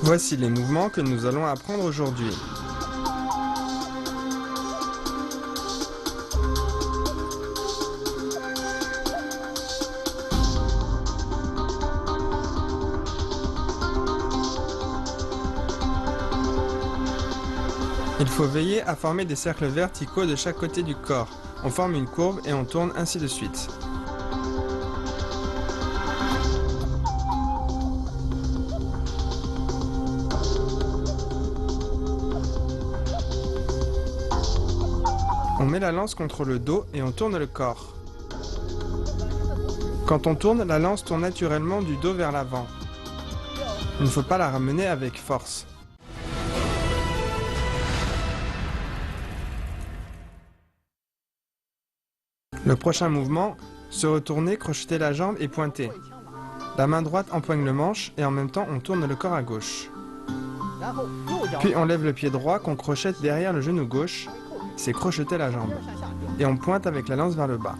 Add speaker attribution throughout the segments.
Speaker 1: Voici les mouvements que nous allons apprendre aujourd'hui. Il faut veiller à former des cercles verticaux de chaque côté du corps. On forme une courbe et on tourne ainsi de suite. On met la lance contre le dos et on tourne le corps. Quand on tourne, la lance tourne naturellement du dos vers l'avant. Il ne faut pas la ramener avec force. Le prochain mouvement, se retourner, crocheter la jambe et pointer. La main droite empoigne le manche et en même temps on tourne le corps à gauche. Puis on lève le pied droit qu'on crochette derrière le genou gauche, c'est crocheter la jambe. Et on pointe avec la lance vers le bas.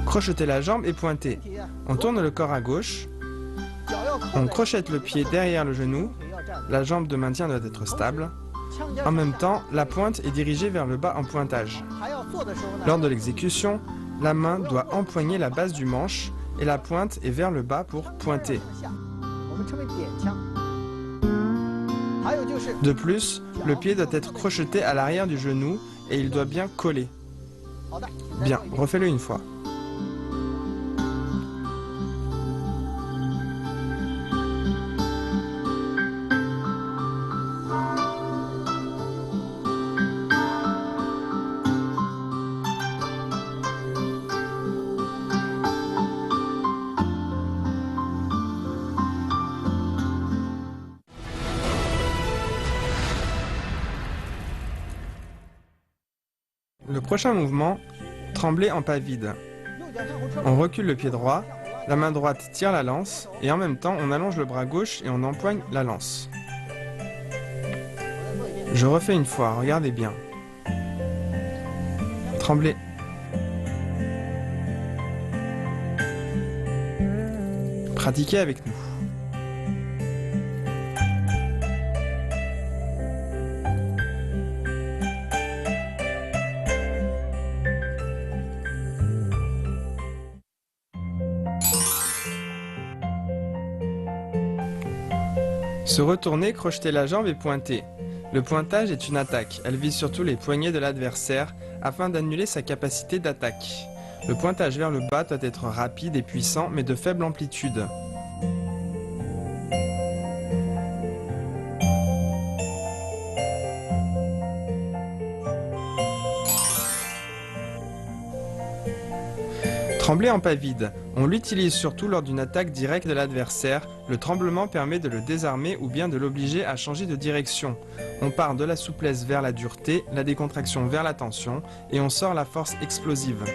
Speaker 1: Crocheter la jambe et pointer. On tourne le corps à gauche, on crochette le pied derrière le genou, la jambe de maintien doit être stable. En même temps, la pointe est dirigée vers le bas en pointage. Lors de l'exécution, la main doit empoigner la base du manche et la pointe est vers le bas pour pointer. De plus, le pied doit être crocheté à l'arrière du genou et il doit bien coller. Bien, refais-le une fois. Le prochain mouvement, trembler en pas vide. On recule le pied droit, la main droite tire la lance et en même temps on allonge le bras gauche et on empoigne la lance. Je refais une fois, regardez bien. Trembler. Pratiquez avec nous. Se retourner, crocheter la jambe et pointer. Le pointage est une attaque, elle vise surtout les poignets de l'adversaire afin d'annuler sa capacité d'attaque. Le pointage vers le bas doit être rapide et puissant mais de faible amplitude. Trembler en pas vide. On l'utilise surtout lors d'une attaque directe de l'adversaire. Le tremblement permet de le désarmer ou bien de l'obliger à changer de direction. On part de la souplesse vers la dureté, la décontraction vers la tension et on sort la force explosive.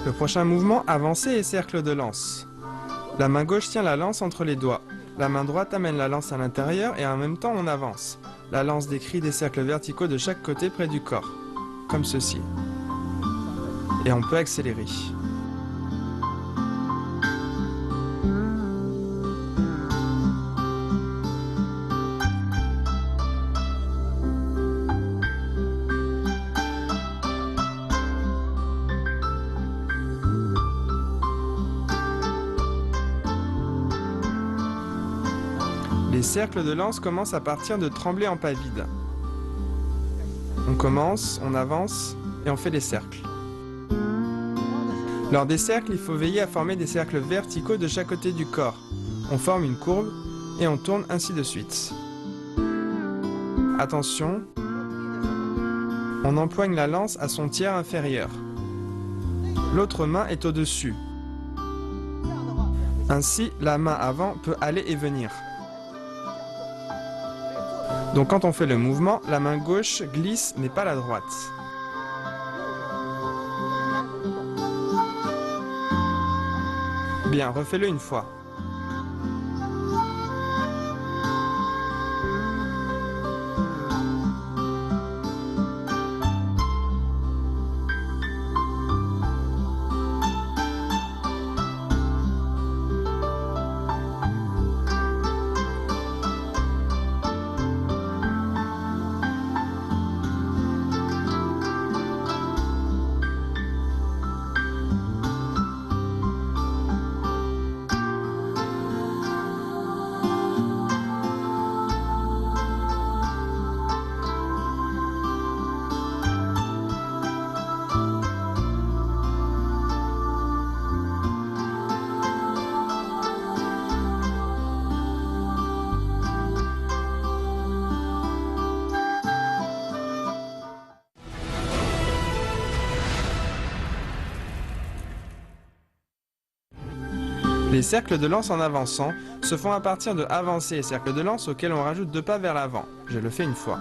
Speaker 1: Le prochain mouvement, avancer et cercle de lance. La main gauche tient la lance entre les doigts. La main droite amène la lance à l'intérieur et en même temps on avance. La lance décrit des cercles verticaux de chaque côté près du corps, comme ceci. Et on peut accélérer. Les cercles de lance commencent à partir de tremblés en pas vide. On commence, on avance et on fait des cercles. Lors des cercles, il faut veiller à former des cercles verticaux de chaque côté du corps. On forme une courbe et on tourne ainsi de suite. Attention, on empoigne la lance à son tiers inférieur. L'autre main est au-dessus. Ainsi, la main avant peut aller et venir. Donc quand on fait le mouvement, la main gauche glisse mais pas la droite. Bien, refais-le une fois. Les cercles de lance en avançant se font à partir de avancées et cercles de lance auxquels on rajoute 2 pas vers l'avant. Je le fais une fois.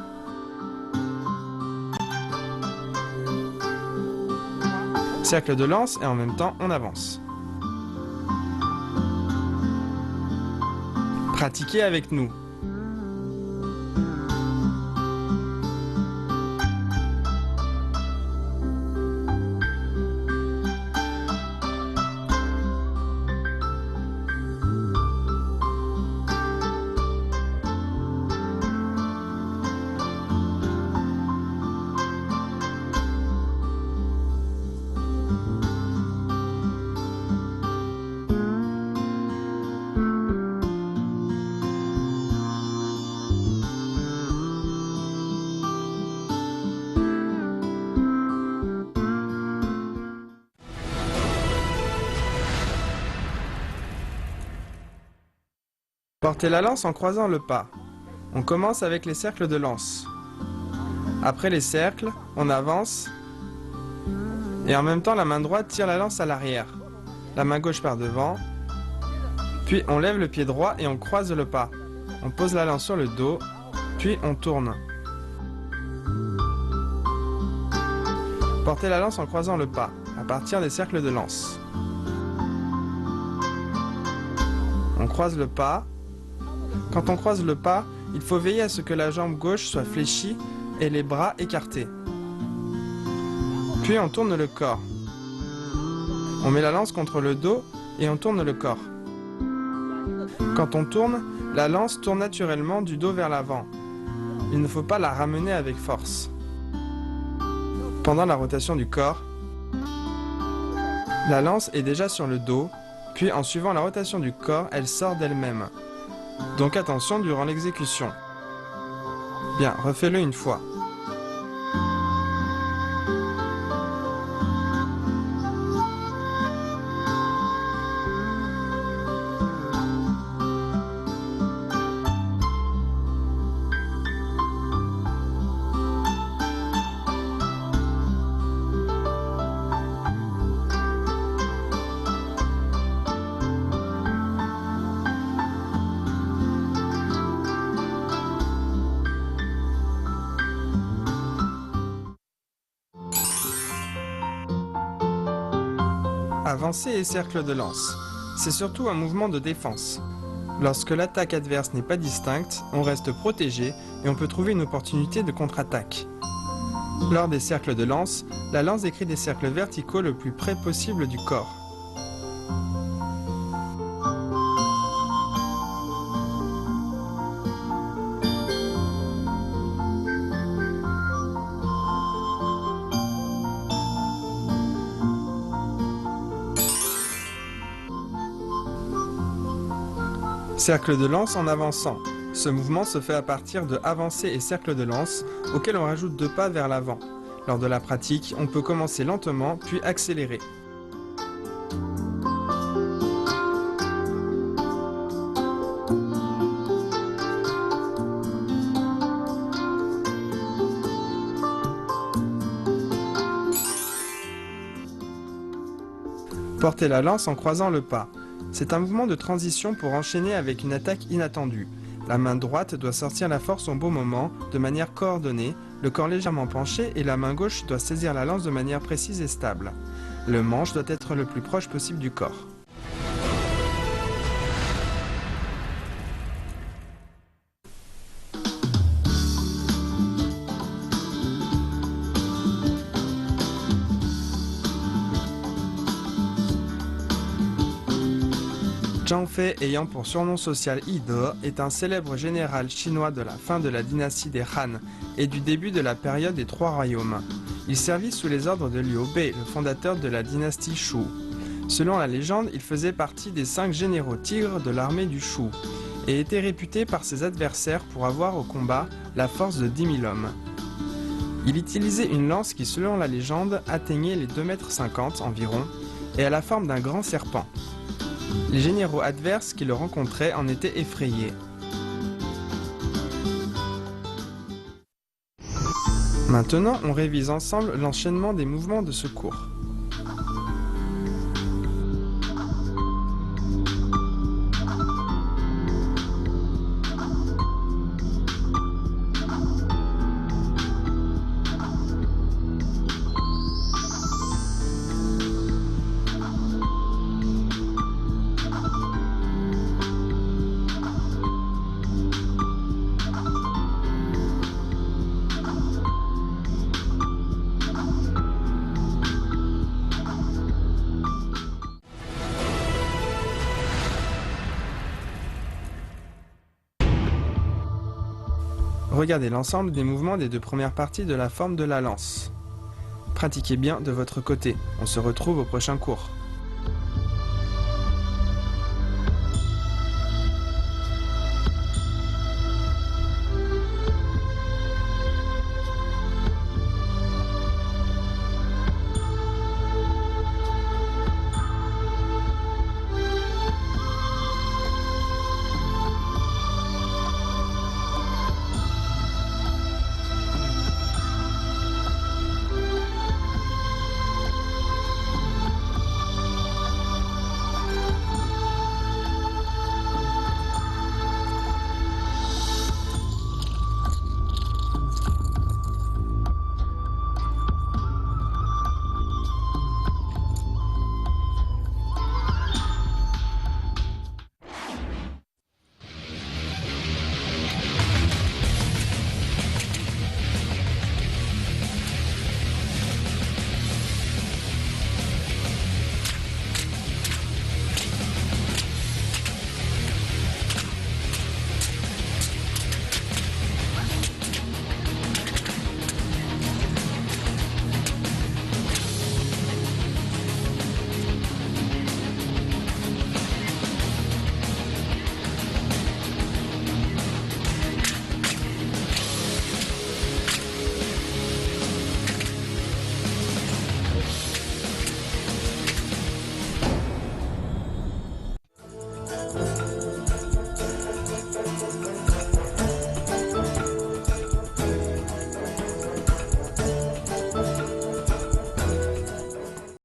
Speaker 1: Cercle de lance et en même temps on avance. Pratiquez avec nous. Portez la lance en croisant le pas. On commence avec les cercles de lance. Après les cercles, on avance et en même temps la main droite tire la lance à l'arrière. La main gauche par devant. Puis on lève le pied droit et on croise le pas. On pose la lance sur le dos, puis on tourne. Portez la lance en croisant le pas, à partir des cercles de lance. On croise le pas. Quand on croise le pas, il faut veiller à ce que la jambe gauche soit fléchie et les bras écartés. Puis on tourne le corps. On met la lance contre le dos et on tourne le corps. Quand on tourne, la lance tourne naturellement du dos vers l'avant. Il ne faut pas la ramener avec force. Pendant la rotation du corps, la lance est déjà sur le dos, puis en suivant la rotation du corps, elle sort d'elle-même. Donc attention durant l'exécution. Bien, refais-le une fois. Avancer et cercle de lance. C'est surtout un mouvement de défense. Lorsque l'attaque adverse n'est pas distincte, on reste protégé et on peut trouver une opportunité de contre-attaque. Lors des cercles de lance, la lance décrit des cercles verticaux le plus près possible du corps. Cercle de lance en avançant. Ce mouvement se fait à partir de avancées et cercles de lance, auxquels on rajoute 2 pas vers l'avant. Lors de la pratique, on peut commencer lentement, puis accélérer. Porter la lance en croisant le pas. C'est un mouvement de transition pour enchaîner avec une attaque inattendue. La main droite doit sortir la force au bon moment, de manière coordonnée, le corps légèrement penché et la main gauche doit saisir la lance de manière précise et stable. Le manche doit être le plus proche possible du corps. Zhang Fei, ayant pour surnom social Yi De, est un célèbre général chinois de la fin de la dynastie des Han et du début de la période des Trois Royaumes. Il servit sous les ordres de Liu Bei, le fondateur de la dynastie Shu. Selon la légende, il faisait partie des 5 généraux tigres de l'armée du Shu et était réputé par ses adversaires pour avoir au combat la force de 10 000 hommes. Il utilisait une lance qui, selon la légende, atteignait les 2,50 m environ et a la forme d'un grand serpent. Les généraux adverses qui le rencontraient en étaient effrayés. Maintenant, on révise ensemble l'enchaînement des mouvements de secours. Regardez l'ensemble des mouvements des 2 premières parties de la forme de la lance. Pratiquez bien de votre côté. On se retrouve au prochain cours.